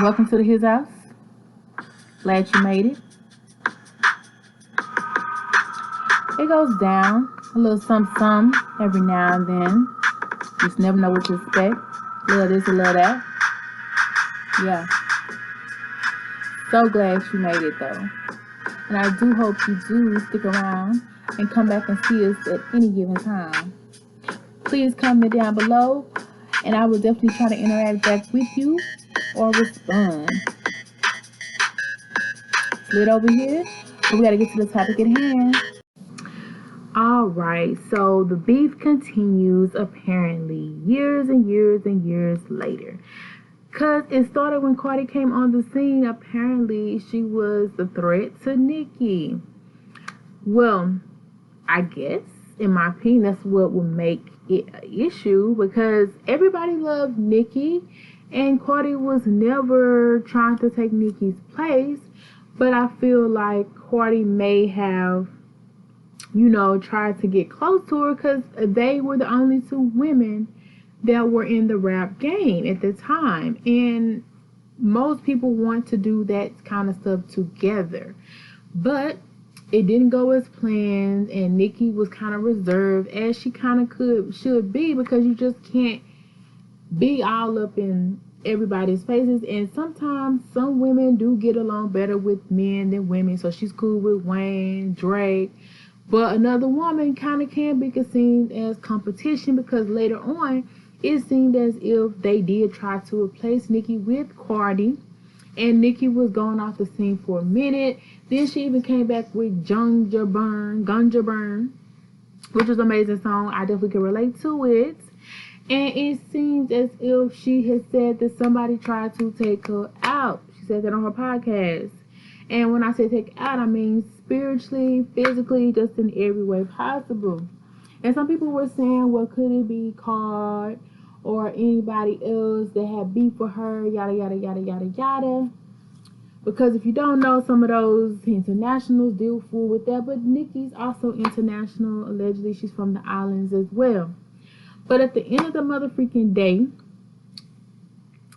Welcome to his house. Glad you made it. It goes down a little something every now and then. Just never know what to expect. A little this, a little that. Yeah. So glad you made it though. And I do hope you do stick around and come back and see us at any given time. Please comment down below and I will definitely try to interact back with you or respond. Slid over here, but we gotta get to the topic at hand. Alright, so the beef continues apparently years and years and years later. Because it started when Cardi came on the scene. Apparently, she was the threat to Nicki. Well, I guess, in my opinion, that's what would make it an issue. Because everybody loved Nicki. And Cardi was never trying to take Nicki's place. But I feel like Cardi may have, tried to get close to her. Because they were the only two women that were in the rap game at the time, and most people want to do that kind of stuff together, but it didn't go as planned, and Nicki was kind of reserved, as she kind of should be, because you just can't be all up in everybody's faces, and sometimes some women do get along better with men than women, so she's cool with Wayne, Drake, but another woman kind of can be seen as competition, because later on it seemed as if they did try to replace Nicki with Cardi, and Nicki was going off the scene for a minute. Then she even came back with Gunja Burn, which was an amazing song. I definitely can relate to it. And it seems as if she has said that somebody tried to take her out. She said that on her podcast. And when I say take out, I mean spiritually, physically, just in every way possible. And some people were saying, well, could it be Cardi or anybody else that had beef with her, yada, yada, yada, yada, yada. Because if you don't know, some of those internationals deal full with that. But Nicki's also international. Allegedly, she's from the islands as well. But at the end of the motherfucking day,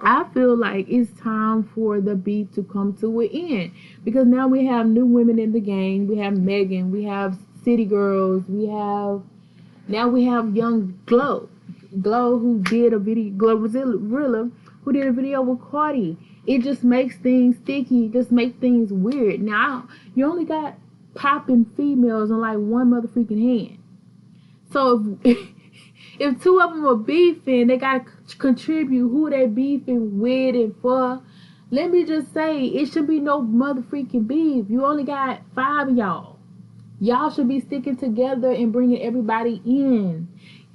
I feel like it's time for the beef to come to an end. Because now we have new women in the game. We have Megan. We have City Girls. Now we have young Glow who did a video, Glorilla, who did a video with Cardi. It just makes things sticky, just makes things weird. Now, you only got popping females on like one motherfucking hand. So if two of them are beefing, they gotta contribute who they beefing with and for. Let me just say, it should be no motherfucking beef. You only got 5 of y'all. Y'all should be sticking together and bringing everybody in.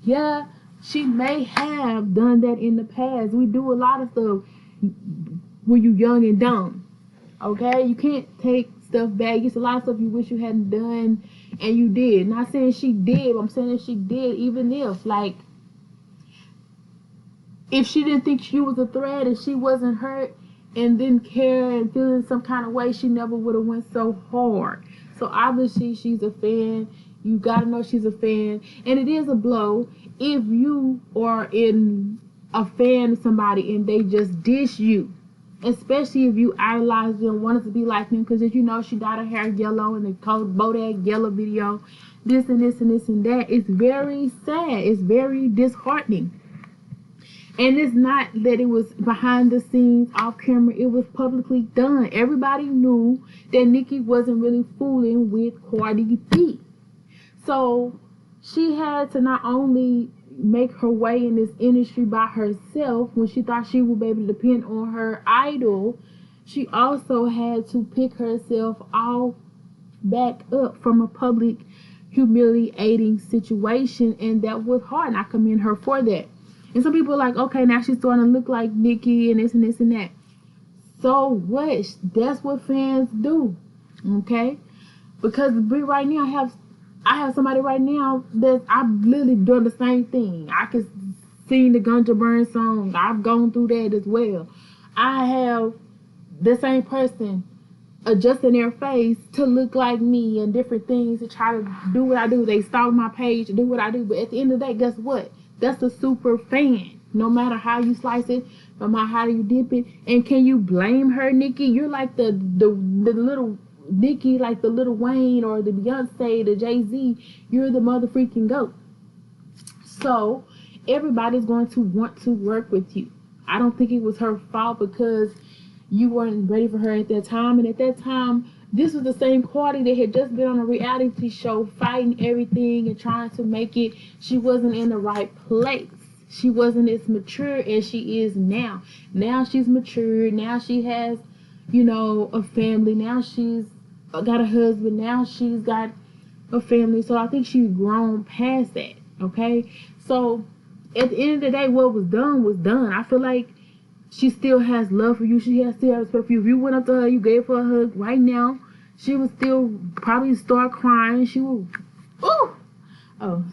Yeah, she may have done that in the past. We do a lot of stuff when you young and dumb. Okay? You can't take stuff back. It's a lot of stuff you wish you hadn't done and you did. Not saying she did, but I'm saying that she did, even if she didn't think she was a threat and she wasn't hurt and didn't care and feeling some kind of way, she never would have went so hard. So obviously she's a fan. You gotta know she's a fan. And it is a blow if you are a fan of somebody and they just dish you. Especially if you idolize them, wanted to be like them. Because as you know, she dyed her hair yellow in the cold Bodak Yellow video. This and this and this and that. It's very sad. It's very disheartening. And it's not that it was behind the scenes, off camera. It was publicly done. Everybody knew that Nicki wasn't really fooling with Cardi B. So she had to not only make her way in this industry by herself when she thought she would be able to depend on her idol, she also had to pick herself all back up from a public humiliating situation, and that was hard, and I commend her for that. And some people are like, okay, now she's starting to look like Nicki and this and this and that. So what? That's what fans do. Okay? Because right now I have somebody right now that I've literally done the same thing. I can sing the Gunja Burn song. I've gone through that as well. I have the same person adjusting their face to look like me and different things to try to do what I do. They stalk my page to do what I do. But at the end of the day, guess what? That's a super fan. no matter how you slice it, no matter how you dip it. And can you blame her, Nicki? You're like the little Nicki, like the little Wayne or the Beyonce, the Jay-Z. You're the mother freaking GOAT. So everybody's going to want to work with you. I don't think it was her fault because you weren't ready for her at that time. And at that time, this was the same Cardi that had just been on a reality show fighting everything and trying to make it. She wasn't in the right place. She wasn't as mature as she is now. Now she's mature. Now she has, a family. Now she's got a husband. Now she's got a family. So I think she's grown past that. Okay? So at the end of the day, what was done was done. I feel like she still has love for you. She still has respect for you. If you went up to her, you gave her a hug right now, she would still probably start crying. She would, oh, sorry.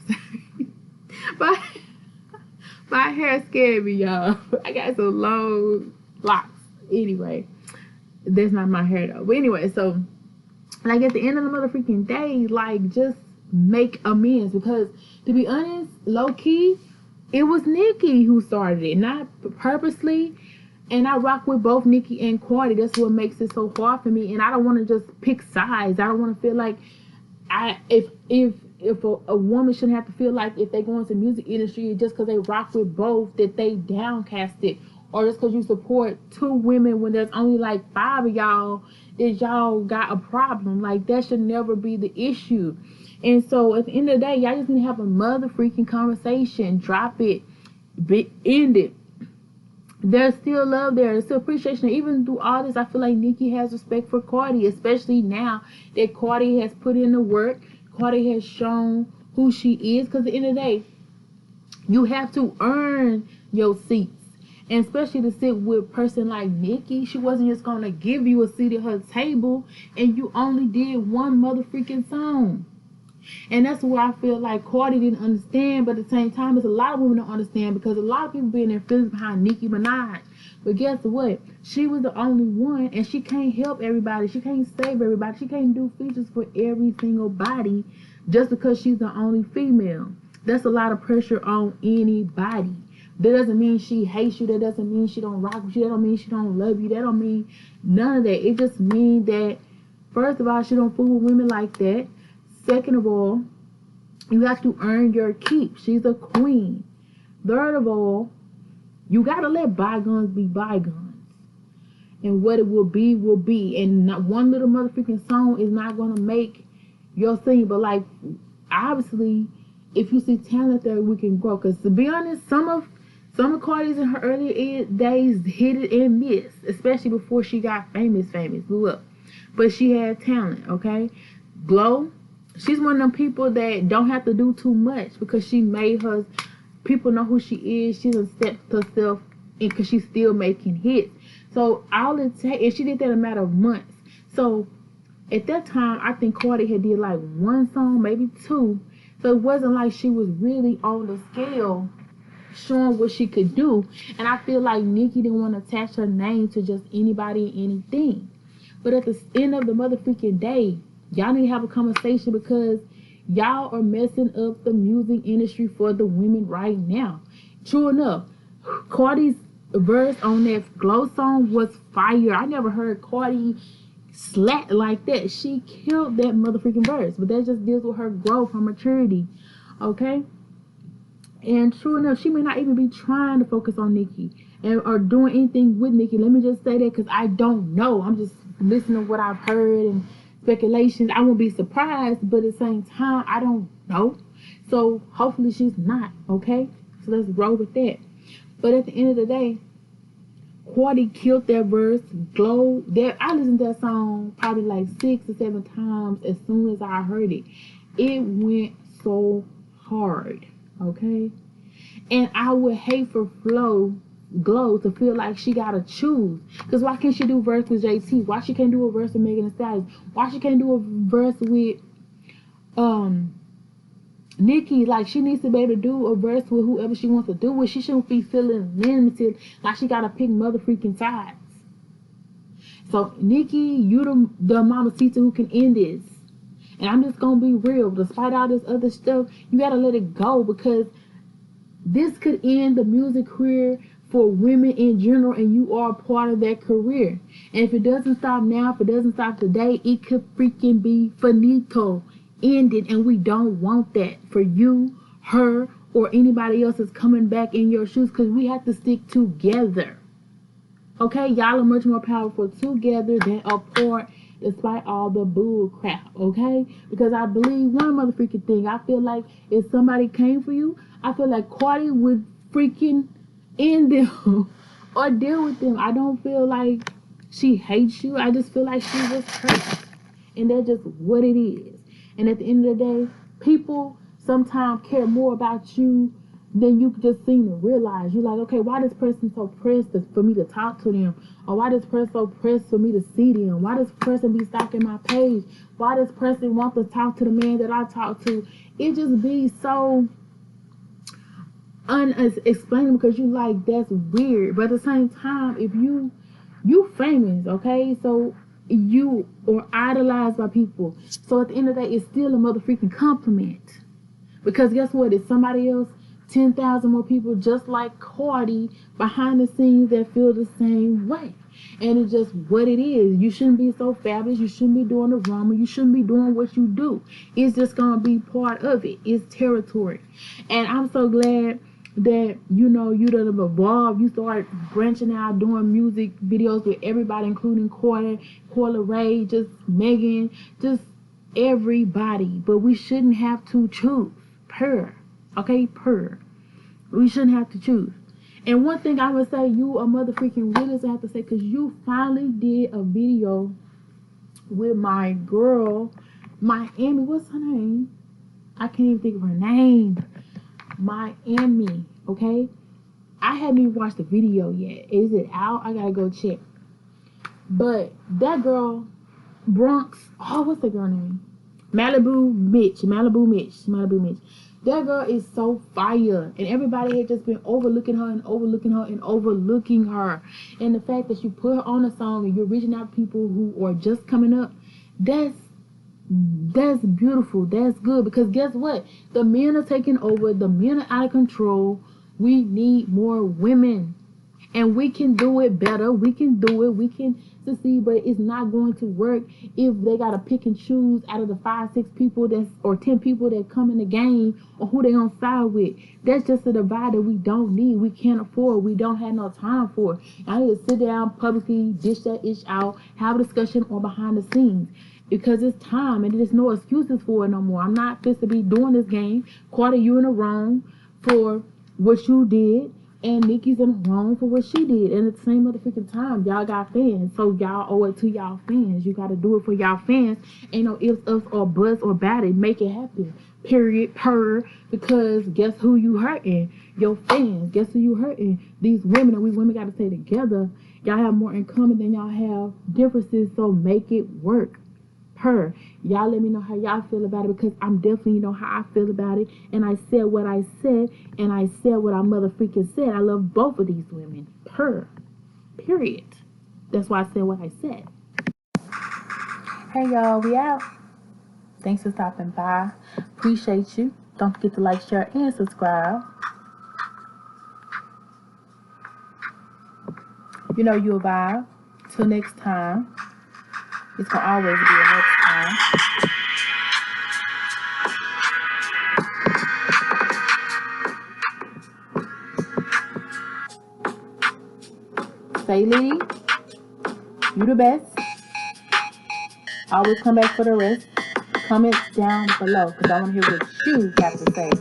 My hair scared me, y'all. I got some long locks. Anyway, that's not my hair though. But anyway, so like at the end of the motherfucking day, like just make amends, because to be honest, low key, it was Nicki who started it, not purposely. And I rock with both Nicki and Cardi. That's what makes it so hard for me. And I don't want to just pick sides. I don't want to feel like if a woman shouldn't have to feel like if they go into the music industry just because they rock with both that they downcasted, or just because you support two women when there's only like 5 of y'all that y'all got a problem. Like that should never be the issue. And so at the end of the day, y'all just need to have a mother freaking conversation. Drop it. End it. There's still love there. There's still appreciation. Even through all this, I feel like Nicki has respect for Cardi, especially now that Cardi has put in the work. Cardi has shown who she is. Because at the end of the day, you have to earn your seats. And especially to sit with a person like Nicki, she wasn't just going to give you a seat at her table and you only did one mother freaking song. And that's where I feel like Cardi didn't understand, but at the same time, there's a lot of women don't understand because a lot of people being their feelings behind Nicki Minaj. But guess what? She was the only one, and she can't help everybody. She can't save everybody. She can't do features for every single body just because she's the only female. That's a lot of pressure on anybody. That doesn't mean she hates you. That doesn't mean she don't rock with you. That don't mean she don't love you. That don't mean none of that. It just means that, first of all, she don't fool with women like that. Second of all, you have to earn your keep. She's a queen. Third of all, you got to let bygones be bygones. And what it will be, will be. And not one little motherfucking song is not going to make your thing. But like, obviously, if you see talent there, we can grow. Because to be honest, some of Cardi's in her early days hit it and missed. Especially before she got famous, blew up. But she had talent, okay? Glow. She's one of them people that don't have to do too much because she made her, people know who she is. She's accepted herself because she's still making hits. So all it takes, and she did that in a matter of months. So at that time, I think Cardi had did like 1 song, maybe 2. So it wasn't like she was really on the scale showing what she could do. And I feel like Nicki didn't want to attach her name to just anybody and anything. But at the end of the motherfucking day, y'all need to have a conversation because y'all are messing up the music industry for the women right now. True enough, Cardi's verse on that Glow song was fire. I never heard Cardi slap like that. She killed that motherfucking verse. But that just deals with her growth, her maturity. Okay? And true enough, she may not even be trying to focus on Nicki or doing anything with Nicki. Let me just say that because I don't know. I'm just listening to what I've heard and speculations. I won't be surprised, but at the same time, I don't know. So hopefully she's not, okay? So let's roll with that. But at the end of the day, Cardi killed that verse. Glow. I listened to that song probably like 6 or 7 times as soon as I heard it. It went so hard, okay? And I would hate for Glow to feel like she gotta choose. Because why can't she do a verse with JT? Why she can't do a verse with Megan Thee Stallion? Why she can't do a verse with Nicki? Like, she needs to be able to do a verse with whoever she wants to do with. She shouldn't be feeling limited like she gotta pick mother freaking sides. So Nicki, you the mamacita who can end this. And I'm just gonna be real. Despite all this other stuff, you gotta let it go because This could end the music career for women in general, and you are a part of that career. And if it doesn't stop now, if it doesn't stop today, it could freaking be finito, ended, and we don't want that for you, her, or anybody else that's coming back in your shoes, because we have to stick together. Okay, y'all are much more powerful together than apart, despite all the bull crap, okay? Because I believe one motherfucking thing, I feel like if somebody came for you, I feel like Cardi would freaking end them or deal with them. I don't feel like she hates you. I just feel like she just hurt. And that's just what it is. And at the end of the day, people sometimes care more about you than you just seem to realize. You're like, okay, why this person so pressed for me to talk to them? Or why this person so pressed for me to see them? Why this person be stalking my page? Why this person want to talk to the man that I talk to? It just be so unexplainable, because you like, that's weird. But at the same time, if you famous, okay, so you are idolized by people, so at the end of the day, it's still a motherfucking compliment. Because guess what, it's somebody else, 10,000 more people just like Cardi behind the scenes that feel the same way. And it's just what it is. You shouldn't be so fabulous. You shouldn't be doing the drama. You shouldn't be doing what you do. It's just gonna be part of it. It's territory. And I'm so glad that, you know, you done evolved. You start branching out, doing music videos with everybody, including Coyle Ray, just Megan, just everybody. But we shouldn't have to choose. Okay, we shouldn't have to choose. And one thing I would say, you a motherfucking realist, I have to say, because you finally did a video with my girl, Miami. What's her name? I can't even think of her name. Miami, okay? I haven't even watched the video yet. Is it out? I gotta go check. But that girl, Bronx, what's the girl name? Malibu Mitch. That girl is so fire, and everybody had just been overlooking her. And the fact that you put her on a song and you're reaching out to people who are just coming up, that's beautiful. That's good, because guess what? The men are taking over. The men are out of control. We need more women, and we can do it better. We can do it. We can succeed, but it's not going to work if they gotta pick and choose out of the 5-6 people or 10 people that come in the game, or who they on side with. That's just a divide that we don't need. We can't afford. We don't have no time for. I need to sit down publicly, dish that ish out, have a discussion on behind the scenes, because it's time, and there's no excuses for it no more. I'm not supposed to be doing this game. Cardi, you in the wrong for what you did, and Nicki's in the wrong for what she did. And at the same motherfucking time, y'all got fans, so y'all owe it to y'all fans. You gotta do it for y'all fans. Ain't no ifs, ups, or buts, or bad it. Make it happen. Period. Because guess who you hurting? Your fans. Guess who you hurting? These women. And we women gotta stay together. Y'all have more in common than y'all have differences, so make it work. Y'all let me know how y'all feel about it, because I'm definitely know how I feel about it. And I said what I said, and I said what I motherfucking said. I love both of these women. Period. That's why I said what I said. Hey y'all, we out. Thanks for stopping by. Appreciate you. Don't forget to like, share, and subscribe. You know you'll vibe. Till next time. It's gonna always be a next time. Say Lee, you the best. Always come back for the rest. Comment down below, because I want to hear what you have to say.